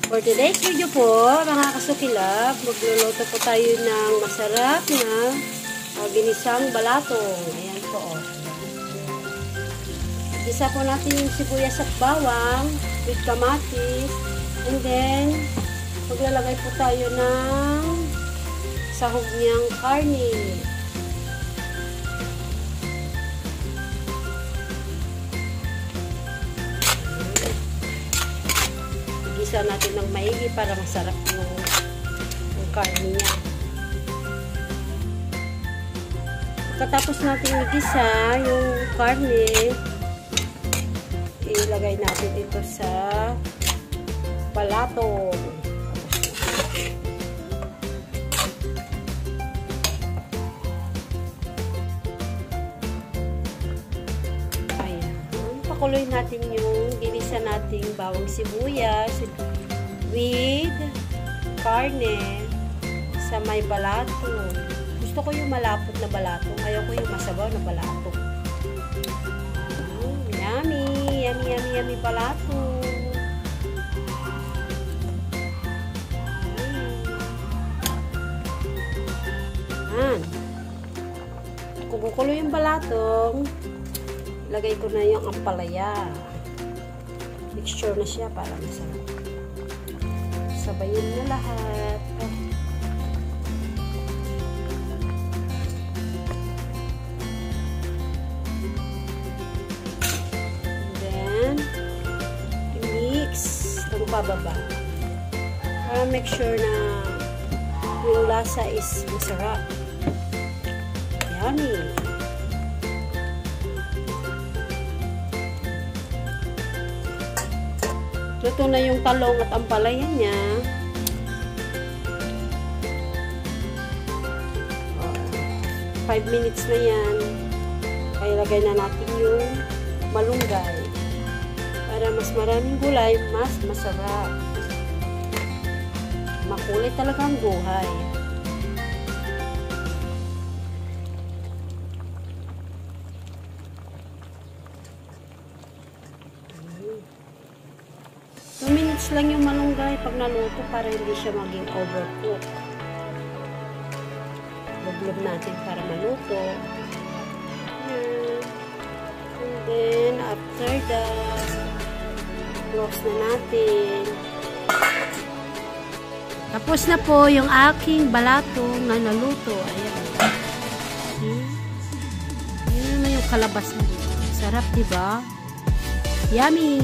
For today's video po, mga kasukilab, magluluto po tayo ng masarap na ginisang balatong. Ayan po. Gisa po natin yung sibuyas at bawang with kamatis. And then, maglalagay po tayo ng sahog niyang karne. Igisa natin ng maigi para masarap yung karne niya. Pagkatapos natin igisa yung karne, ilagay natin dito sa balatong. Ayan. Pakuloy natin yung ginisa nating bawang sibuyas with karne sa may balatong. Gusto ko yung malapot na balatong. Ayaw ko yung masabaw na balatong. Yummy! Yummy, yummy, yummy balatong. Kung kukulo yung balatong, lagay ko na yung ampalaya. Mixture na siya para masarap. Sabayin na lahat. And then, i-mix ng pababa. Para make sure na yung lasa is masarap. Yummy! Luto na yung talong at ampalaya niya. 5 minutes na yan. Kaya lagay na natin yung malunggay. Para mas maraming gulay, mas masarap. Makulay talaga ang buhay. Lang yung malunggay pag naluto para hindi siya maging overcook. Lublob natin para maluto. And then, after that, close na natin. Tapos na po yung aking balatong na naluto. Ayan. Ayan na yung kalabas na. Sarap, diba? Yummy!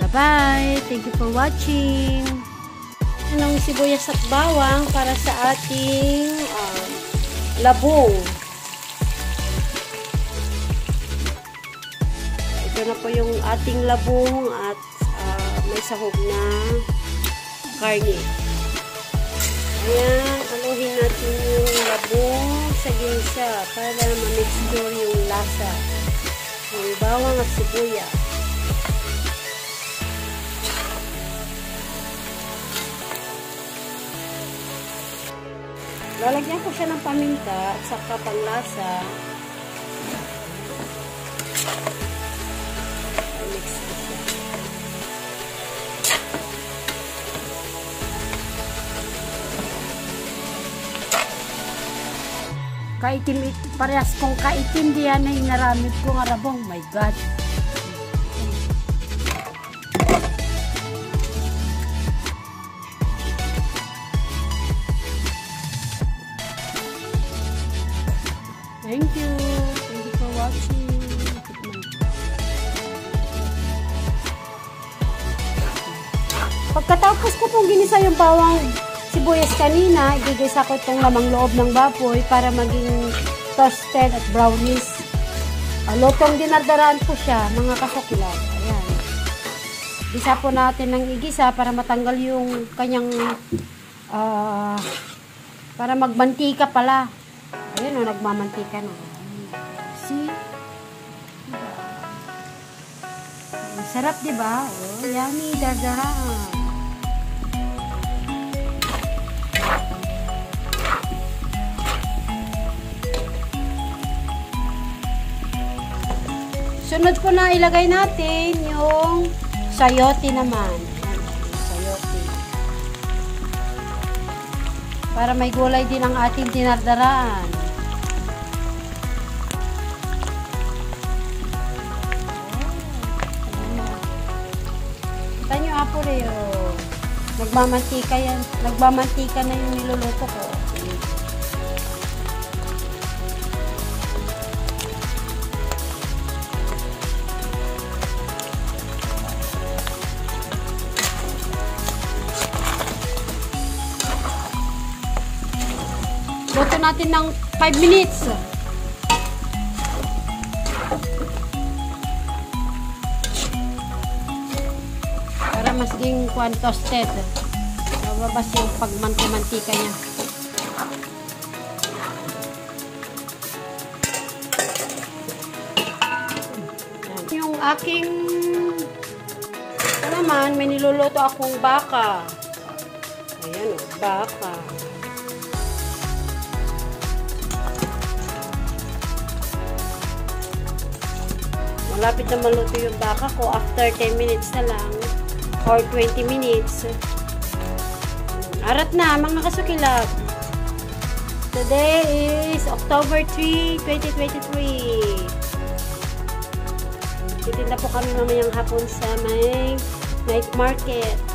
Bye-bye! Thank you for watching! Anong sibuyas at bawang para sa ating labong. Ito na po yung ating labong at may sahog na karne. Ayan, aluhin natin yung labong sa ginisa para ma-mixture yung lasa ng bawang at sibuyas. Lalagyan ko siya ng paminta at saka panglasa. I-mix ko siya. Kaitim, parehas kong kaitim diyan na inaramid ko nga rabong. My God! Thank you. Thank you for watching. Pagkatapos ko pong ginisa yung bawang sibuyas kanina, igigisa ko itong lamang loob ng baboy para maging toasted at brownies. Lutong dinardaraan po siya, mga kasukilab. Ayan. Gisa po natin ng igisa para matanggal yung kanyang para magmantika pala. Ayun o, nagmamantika na. See? Sarap, diba? Oh, yummy, dardaraan. Sunod ko na ilagay natin yung sayote naman. Para may gulay din ang ating dinardaraan. Kita nyo, Apo Leo. Nagmamantika yan. Nagmamantika na yung niluluto ko. Luto natin ng 5 minutes. Para mas ding toasted. Mababas yung pagmantika niya. Yung aking naman, may niluluto akong baka. Ayan o, baka. Malapit na maluto yung baka ko after 10 minutes na lang or 20 minutes. Arat na mga kasukilab. Today is October 3, 2023. Titinda po kami mamayang hapon sa may night market.